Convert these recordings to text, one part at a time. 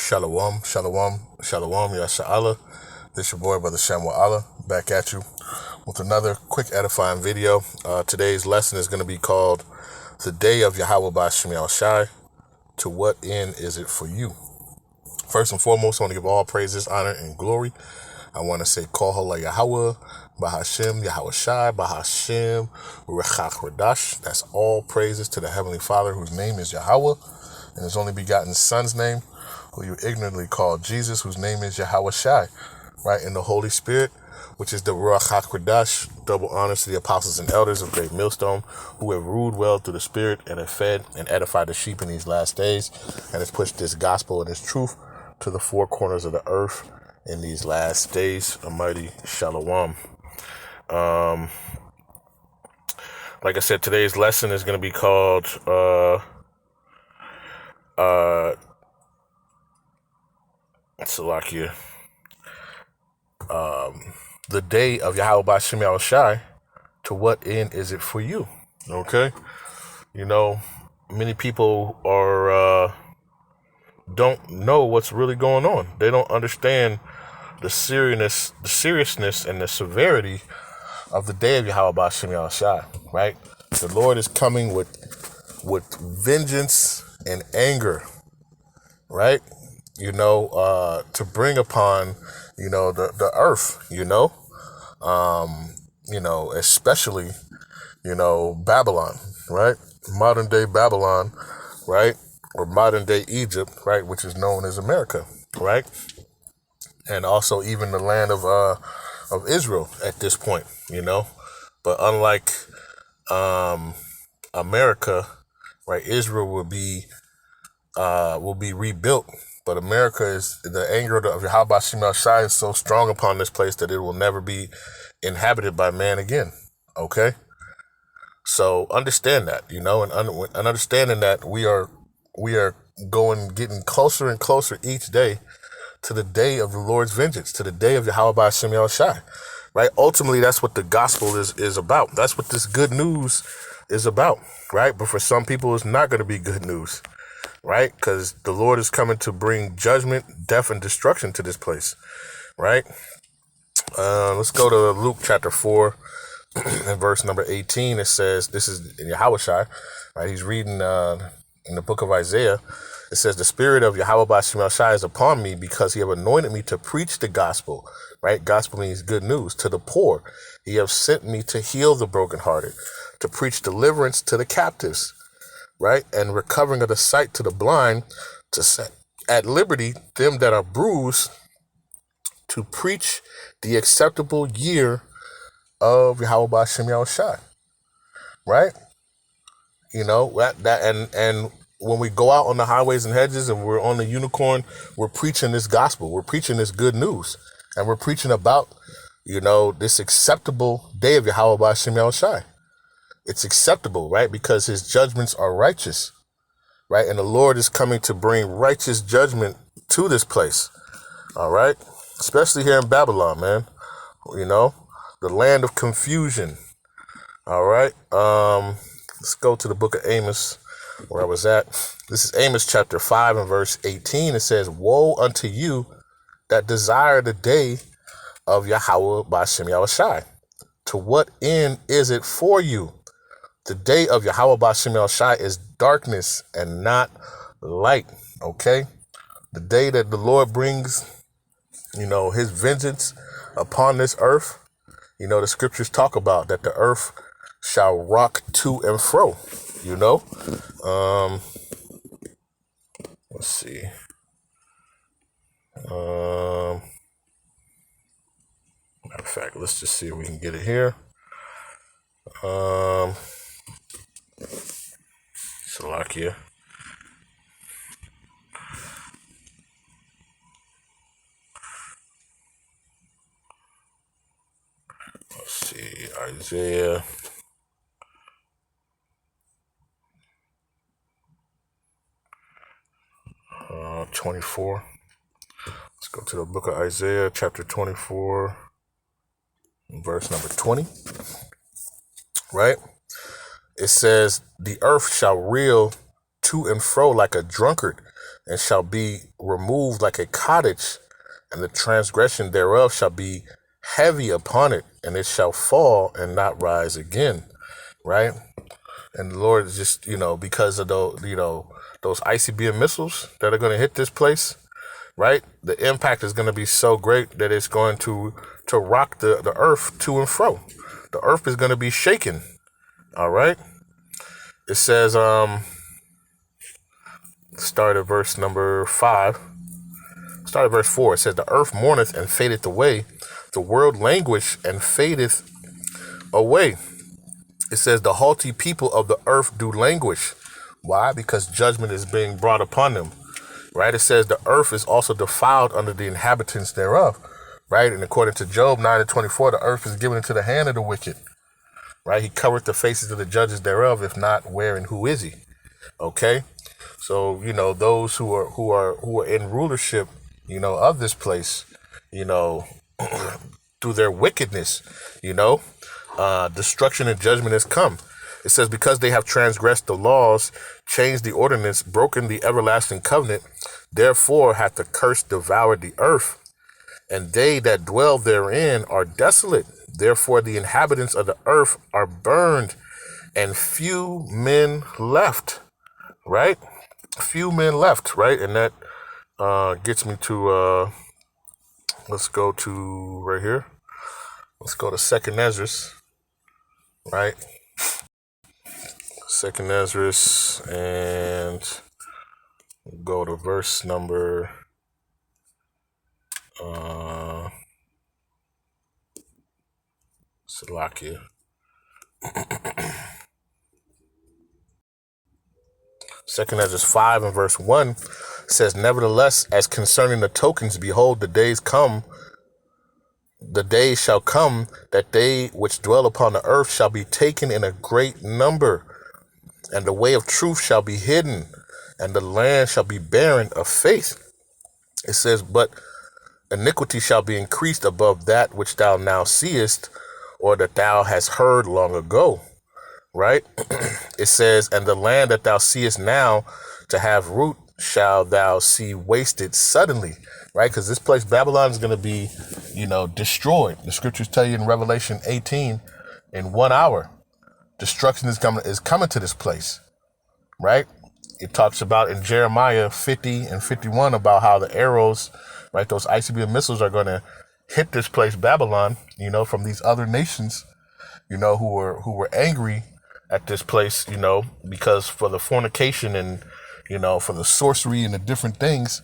Shalom, shalom, shalom, Yasha'Allah. This your boy, Brother Shamwa, back at you with another quick edifying video. Today's lesson is going to be called The Day of Yahawah Bahasham Yahawashi. To what end is it for you? First and foremost, I want to give all praises, honor, and glory. I want to say Halal Yahawah, Bahasham, Yahawashi, Bahasham, Rawchaa, Qadash. That's all praises to the Heavenly Father, whose name is Yahawah, and his only begotten Son's name, who you ignorantly call Jesus, whose name is Yahawashi, right? And the Holy Spirit, which is the Rawchaa Qadash. Double honors to the apostles and elders of Great Millstone, who have ruled well through the Spirit and have fed and edified the sheep in these last days, and has pushed this gospel and this truth to the four corners of the earth in these last days. A mighty shalom. Like I said, today's lesson is going to be called Salakia, the day of Yahawah Bahasham Yahawashi. To what end is it for you? Okay, you know, many people are don't know what's really going on. They don't understand the seriousness and the severity of the day of Yahawah Bahasham Yahawashi. Right, the Lord is coming with vengeance and anger. Right. To bring upon, the earth, especially, Babylon, right? Modern day Babylon, right? Or modern day Egypt, right? Which is known as America, right? And also even the land of Israel at this point, But unlike America, right? Israel will be rebuilt. But America is, the anger of Yahawah Bahasham Yahawashi is so strong upon this place that it will never be inhabited by man again. Okay? So understand that, and understanding that we are getting closer and closer each day to the day of the Lord's vengeance, to the day of Yahawah Bahasham Yahawashi. Right? Ultimately, that's what the gospel is about. That's what this good news is about. Right? But for some people, it's not going to be good news. Right? Because the Lord is coming to bring judgment, death, and destruction to this place. Right? Let's go to Luke chapter 4 and verse number 18. It says, this is in Yahawashi, right? He's reading in the book of Isaiah. It says, the Spirit of Yahawah Bahasham Yahawashi is upon me because he have anointed me to preach the gospel. Right? Gospel means good news to the poor. He have sent me to heal the brokenhearted, to preach deliverance to the captives, right? And recovering of the sight to the blind, to set at liberty them that are bruised, to preach the acceptable year of Yahawah Bahasham Yahawashi, right? And when we go out on the highways and hedges and we're on the unicorn, we're preaching this gospel, we're preaching this good news, and we're preaching about, this acceptable day of Yahawah Bahasham Yahawashi. It's acceptable, right? Because his judgments are righteous, right? And the Lord is coming to bring righteous judgment to this place, all right? Especially here in Babylon, man, the land of confusion, all right? Let's go to the book of Amos, where I was at. This is Amos chapter 5 and verse 18. It says, woe unto you that desire the day of Yahawah Bahasham Yahawashi. To what end is it for you? The day of Yahawah Bahasham Yahawashi is darkness and not light, okay? The day that the Lord brings, his vengeance upon this earth, the scriptures talk about that the earth shall rock to and fro, Let's see. Matter of fact, let's just see if we can get it here. Salakia. Let's see, Isaiah. Uh, 24. Let's go to the book of Isaiah, chapter 24, verse number 20. Right? It says, the earth shall reel to and fro like a drunkard, and shall be removed like a cottage, and the transgression thereof shall be heavy upon it, and it shall fall and not rise again, right? And the Lord is just, because of those ICBM missiles that are going to hit this place, right? The impact is going to be so great that it's going to rock the earth to and fro. The earth is going to be shaken. All right. It says, start at verse number 5. Start at verse 4. It says, the earth mourneth and fadeth away. The world languish and fadeth away. It says, the haughty people of the earth do languish. Why? Because judgment is being brought upon them. Right? It says, the earth is also defiled under the inhabitants thereof. Right? And according to Job 9:24, the earth is given into the hand of the wicked. Right? He covered the faces of the judges thereof. If not, where and who is he? Okay. So, those who are in rulership, of this place, through their wickedness, destruction and judgment has come. It says, because they have transgressed the laws, changed the ordinance, broken the everlasting covenant, therefore hath the curse devoured the earth, and they that dwell therein are desolate. Therefore the inhabitants of the earth are burned, and few men left. Right? Few men left, right? And that gets me to, let's go to right here. Let's go to 2nd Ezra, right? 2nd Ezra, and go to verse number Salakia. 2nd Ezra 5 and verse 1 says, nevertheless, as concerning the tokens, behold, the days shall come that they which dwell upon the earth shall be taken in a great number, and the way of truth shall be hidden, and the land shall be barren of faith. It says, but iniquity shall be increased above that which thou now seest, or that thou hast heard long ago. Right? It says, and the land that thou seest now to have root shall thou see wasted suddenly. Right? Because this place, Babylon, is going to be, destroyed. The scriptures tell you in Revelation 18, in 1 hour, destruction is coming to this place. Right? It talks about in Jeremiah 50 and 51 about how the arrows, right, those ICBM missiles are going to hit this place, Babylon, from these other nations, who were angry at this place, because for the fornication and, for the sorcery and the different things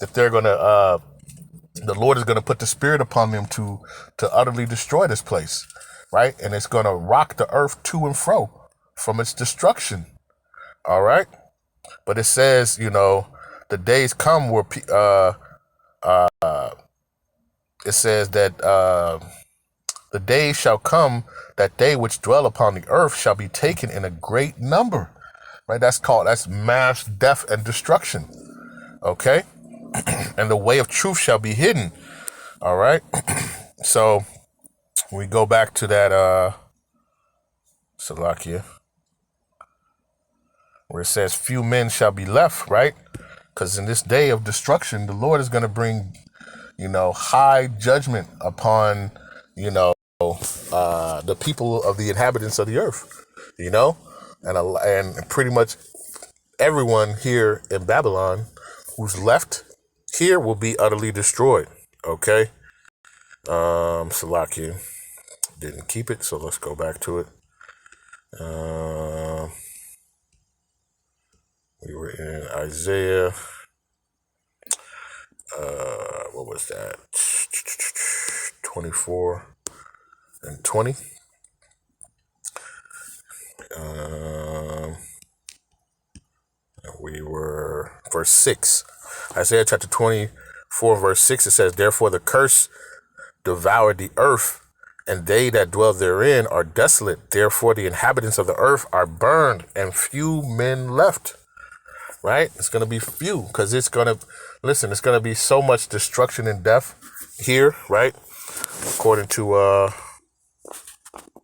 that they're going to, the Lord is going to put the spirit upon them to utterly destroy this place, right? And it's going to rock the earth to and fro from its destruction. All right. But it says, the days come where, it says that, the days shall come that they which dwell upon the earth shall be taken in a great number, right? That's mass death and destruction. Okay. And the way of truth shall be hidden. All right. So we go back to that, Salakia, where it says few men shall be left, right? Because in this day of destruction, the Lord is going to bring, high judgment upon, the people of the inhabitants of the earth, and pretty much everyone here in Babylon who's left here will be utterly destroyed. Okay. Salakia didn't keep it, so let's go back to it. We were in Isaiah. What was that? 24 and 20. We were verse 6. Isaiah chapter 24, verse 6. It says, therefore the curse devoured the earth, and they that dwell therein are desolate. Therefore the inhabitants of the earth are burned, and few men left. Right? It's going to be few, because it's going to be so much destruction and death here, right? According to,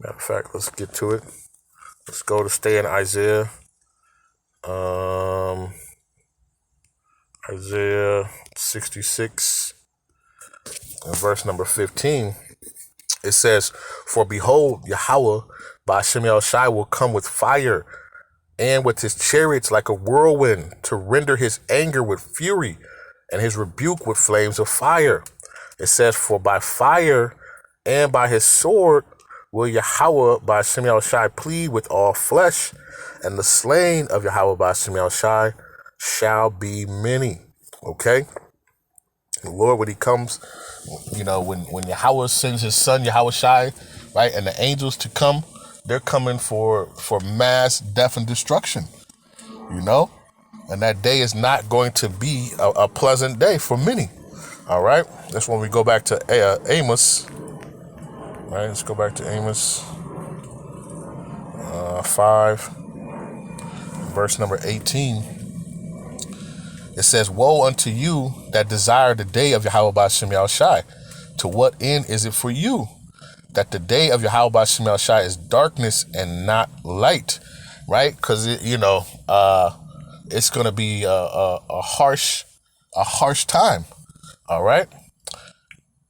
matter of fact, let's get to it. Let's go to stay in Isaiah. Isaiah 66 and verse number 15. It says, "For behold, Yahawah, Bahasham Yahawashi, will come with fire and with his chariots like a whirlwind, to render his anger with fury and his rebuke with flames of fire." It says, "For by fire and by his sword will Yahawah Bahasham Yahawashi plead with all flesh, and the slain of Yahawah Bahasham Yahawashi shall be many." Okay? The Lord, when he comes, when Yahawah sends his son Yahawashi, right, and the angels to come, they're coming for mass death and destruction, and that day is not going to be a pleasant day for many. All right, that's when we go back to Amos. All right, let's go back to Amos 5, verse number 18. It says, "Woe unto you that desire the day of Yahawah Bahasham Yahawashi. To what end is it for you that the day of Yahawah Bahasham Yahawashi is darkness and not light?" Right? Because it's going to be a harsh time. All right.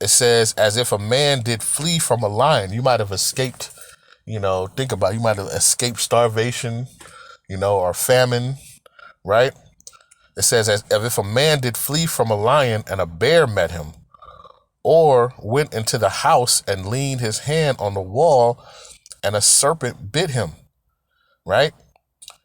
It says, "As if a man did flee from a lion." You might have escaped. Think about it. You might have escaped starvation, or famine. Right? It says, "As if a man did flee from a lion and a bear met him, or went into the house and leaned his hand on the wall and a serpent bit him." Right?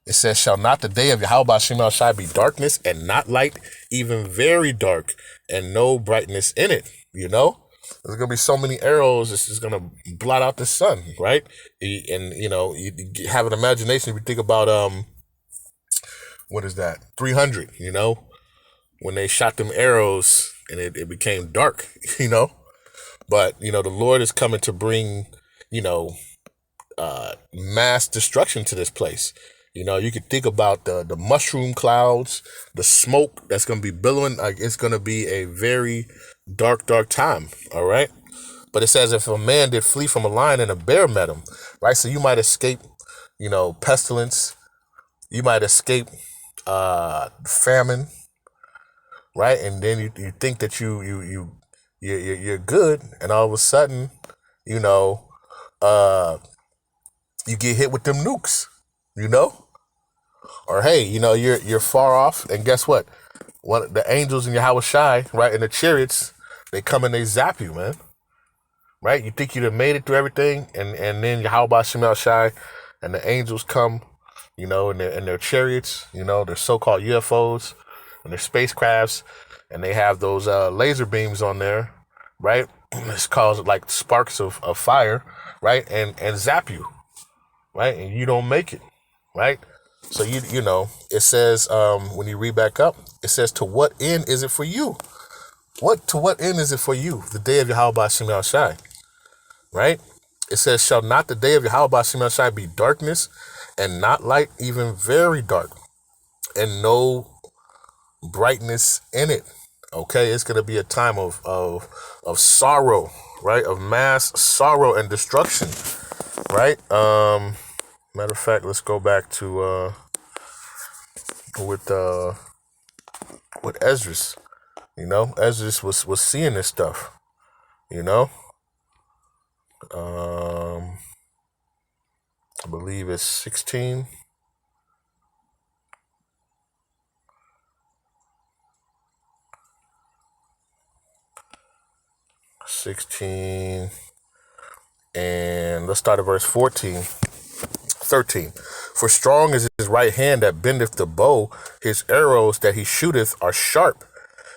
It says, "Shall not the day of Yahawah Bahasham Yahawashi be darkness and not light, even very dark, and no brightness in it?" There's going to be so many arrows, it's just going to blot out the sun, right? And, you have an imagination. If you think about, what is that? 300, when they shot them arrows and it became dark, But, the Lord is coming to bring, mass destruction to this place. You could think about the mushroom clouds, the smoke that's going to be billowing. Like, it's going to be a very dark time. All right. But it says, "If a man did flee from a lion and a bear met him," right? So you might escape, pestilence. You might escape famine, right? And then you think that you're good, and all of a sudden, you get hit with them nukes, or hey, you're far off, and guess what? The angels in Yahawashi, right, in the chariots, they come and they zap you, man. Right? You think you'd have made it through everything, and then Yahawah Bahasham Yahawashi and the angels come, in their chariots, their so-called UFOs and their spacecrafts, and they have those laser beams on there, right? It's called like sparks of fire, right? And zap you, right? And you don't make it, right? So it says, when you read back up, it says, "To what end is it for you?" To what end is it for you, the day of Yahawah Bahasham Yahawashi? Right? It says, "Shall not the day of Yahawah Bahasham Yahawashi be darkness and not light, even very dark, and no brightness in it?" Okay, it's gonna be a time of sorrow, right? Of mass sorrow and destruction, right? Matter of fact, let's go back to with Esdras. Esdras was seeing this stuff. I believe it's 16. And let's start at verse 13. "For strong is his right hand that bendeth the bow, his arrows that he shooteth are sharp,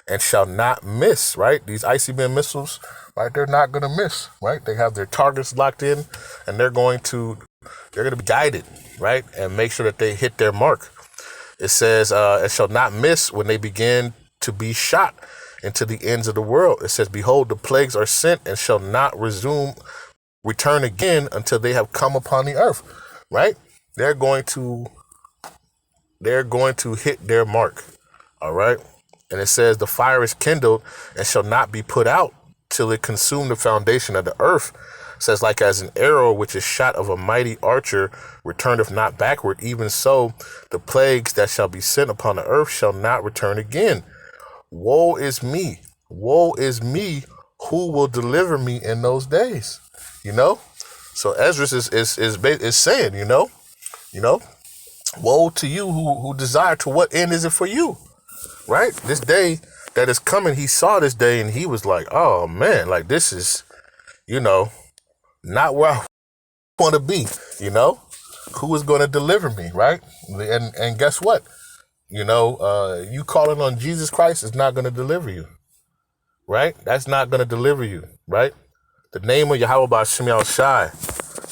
and shall not miss." Right? These icy beam missiles, right? They're not going to miss, right? They have their targets locked in, and they're going to be guided, right? And make sure that they hit their mark. It says, "It shall not miss when they begin to be shot into the ends of the world." It says, "Behold, the plagues are sent and shall not return again until they have come upon the earth." Right? They're going to hit their mark. All right. And it says, "The fire is kindled and shall not be put out till it consume the foundation of the earth." It says, "Like as an arrow which is shot of a mighty archer returneth not backward, even so the plagues that shall be sent upon the earth shall not return again, woe is me. Woe is me. Who will deliver me in those days? You know? So Ezra is saying, you know, woe to you who desire, to what end is it for you? Right? This day that is coming, he saw this day and he was like, oh man, like this is, you know, not where I want to be, you know? Who is going to deliver me, right? And guess what? You know, you calling on Jesus Christ is not going to deliver you, right? That's not going to deliver you, right? The name of Yahawah Bahasham,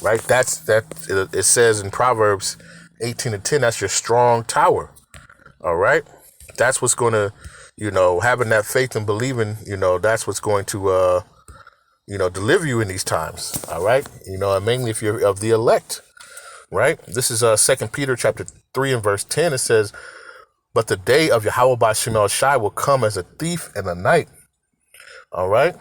right? It says in Proverbs 18:10, that's your strong tower, all right? That's what's going to, you know, having that faith and believing, you know, that's what's going to, you know, deliver you in these times, all right? You know, and mainly if you're of the elect, right? This is 2 Peter chapter 3 and verse 10. It says, but the day of Yahawah Bahasham will come as a thief in the night, all right?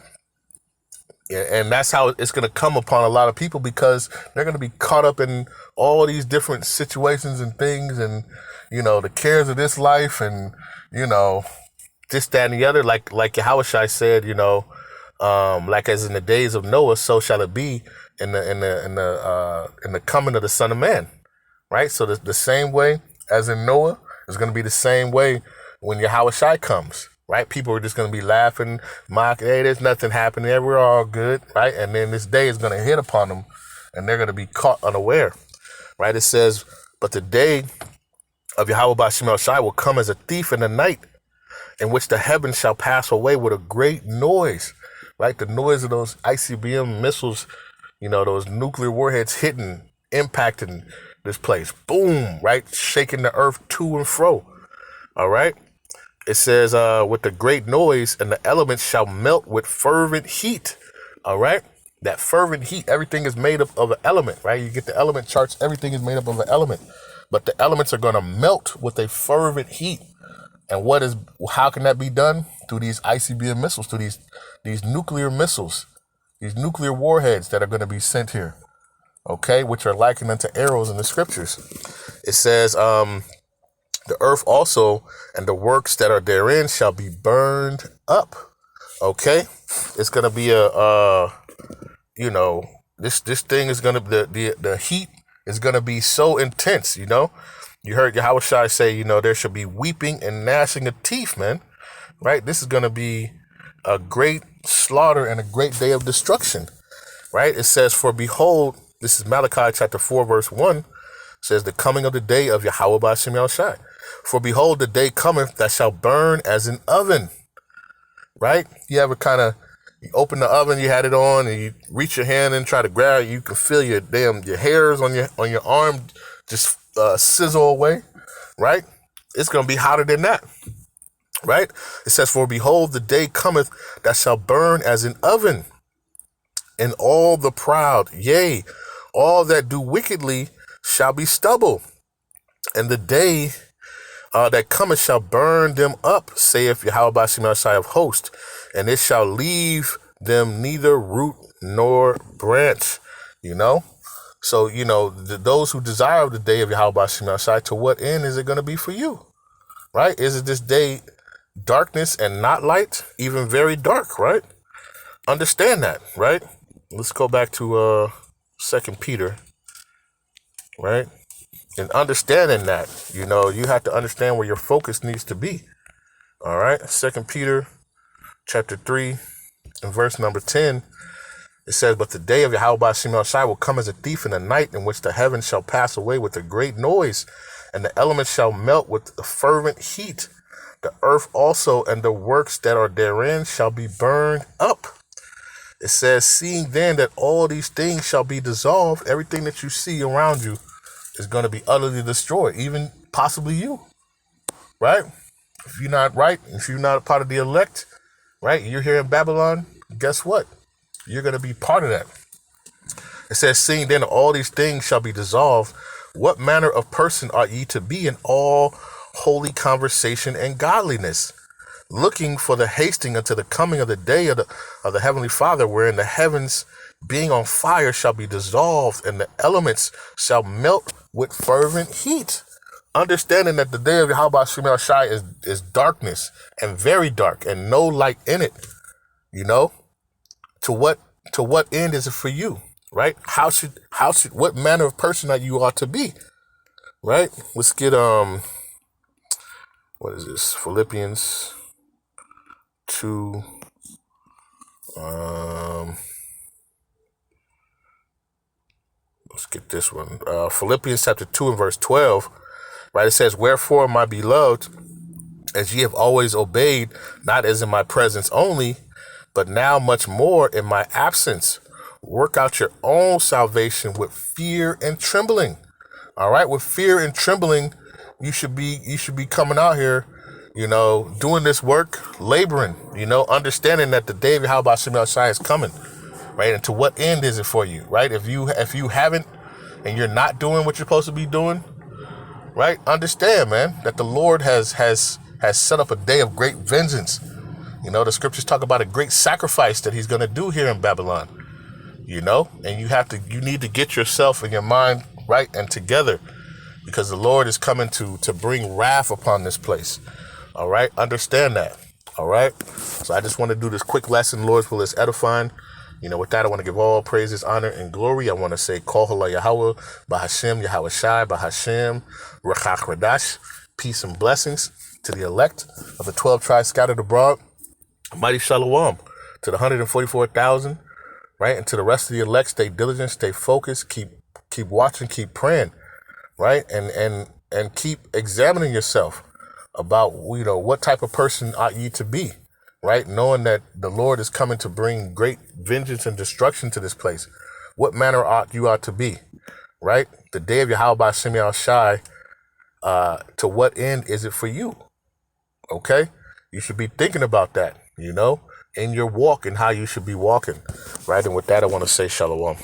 Yeah, and that's how it's going to come upon a lot of people, because they're going to be caught up in all these different situations and things and, you know, the cares of this life and, you know, this, that, and the other. Like Yahawashi said, you know, like as in the days of Noah, so shall it be in the coming of the Son of Man, right? So the same way as in Noah is going to be the same way when Yahawashi comes. Right? People are just going to be laughing, mocking, hey, there's nothing happening there. We're all good. Right? And then this day is going to hit upon them and they're going to be caught unaware. Right? It says, but the day of Yahawah Bahasham will come as a thief in the night, in which the heavens shall pass away with a great noise. Right? The noise of those ICBM missiles, you know, those nuclear warheads hitting, impacting this place. Boom. Right? Shaking the earth to and fro. All right? It says, with the great noise, and the elements shall melt with fervent heat. All right? That fervent heat, everything is made up of an element, right? You get the element charts, everything is made up of an element. But the elements are going to melt with a fervent heat. And how can that be done? Through these ICBM missiles, through these nuclear missiles, these nuclear warheads that are going to be sent here, okay? Which are likened unto arrows in the scriptures. It says, the earth also and the works that are therein shall be burned up. Okay, it's gonna be you know, this thing is gonna the heat is gonna be so intense. You know, you heard Yahawashi say, you know, there should be weeping and gnashing of teeth, man. Right? This is gonna be a great slaughter and a great day of destruction. Right? It says, for behold, this is Malachi chapter 4 verse 1. Says the coming of the day of Yahawah Bahasham. For behold, the day cometh that shall burn as an oven. Right? You ever you open the oven, you had it on, and you reach your hand and try to grab it, you can feel your hairs on your arm just sizzle away. Right? It's gonna be hotter than that. Right? It says, for behold, the day cometh that shall burn as an oven, and all the proud, yea, all that do wickedly shall be stubble, and the day that cometh shall burn them up, saith Yahawah Bahasham of hosts, and it shall leave them neither root nor branch. You know, so you know those who desire the day of Yahawah Bahasham, to what end is it going to be for you? Right? Is it this day darkness and not light, even very dark? Right? Understand that. Right? Let's go back to 2 Peter. Right? And understanding that, you know, you have to understand where your focus needs to be. All right. 2 Peter chapter 3 and verse number 10. It says, but the day of Yahawah Bahasham will come as a thief in the night, in which the heavens shall pass away with a great noise, and the elements shall melt with a fervent heat. The earth also and the works that are therein shall be burned up. It says, seeing then that all these things shall be dissolved, everything that you see around you is going to be utterly destroyed, even possibly you, right? If you're not right, if you're not a part of the elect, right, you're here in Babylon, guess what? You're going to be part of that. It says, seeing then all these things shall be dissolved, what manner of person ought ye to be in all holy conversation and godliness, looking for the hasting unto the coming of the day of the Heavenly Father, wherein the heavens being on fire shall be dissolved, and the elements shall melt with fervent heat. understanding that the day of Yahawashi Shai is darkness and very dark and no light in it. You know, to what end is it for you, right? How should what manner of person that you ought to be, right? Let's get what is this? Philippians 2. Let's get this one. Philippians chapter 2 and verse 12, right? It says, "Wherefore, my beloved, as ye have always obeyed, not as in my presence only, but now much more in my absence, work out your own salvation with fear and trembling." All right, with fear and trembling, you should be coming out here, doing this work, laboring, understanding that the day of Yahawashi Shai is coming, right? And to what end is it for you, right? If you haven't and you're not doing what you're supposed to be doing, right? Understand, man, that the Lord has set up a day of great vengeance. The scriptures talk about a great sacrifice that he's going to do here in Babylon, and you need to get yourself and your mind right and together, because the Lord is coming to bring wrath upon this place. All right. Understand that. All right. So I just want to do this quick lesson. Lord's will is edifying. With that, I want to give all praises, honor, and glory. I want to say, Kol Halal Yahawah, Bahasham, Yahawashi, Bahasham, Rawchaa, Qadash. Peace and blessings to the elect of the 12 tribes scattered abroad. Mighty Shalom to the 144,000, right? And to the rest of the elect, stay diligent, stay focused, keep watching, keep praying, right? And keep examining yourself about, what type of person ought you to be, right? Knowing that the Lord is coming to bring great vengeance and destruction to this place. What manner ought you to be, right? The day of Yahawashi Shai, to what end is it for you? Okay? You should be thinking about that, in your walk and how you should be walking, right? And with that, I want to say shalom.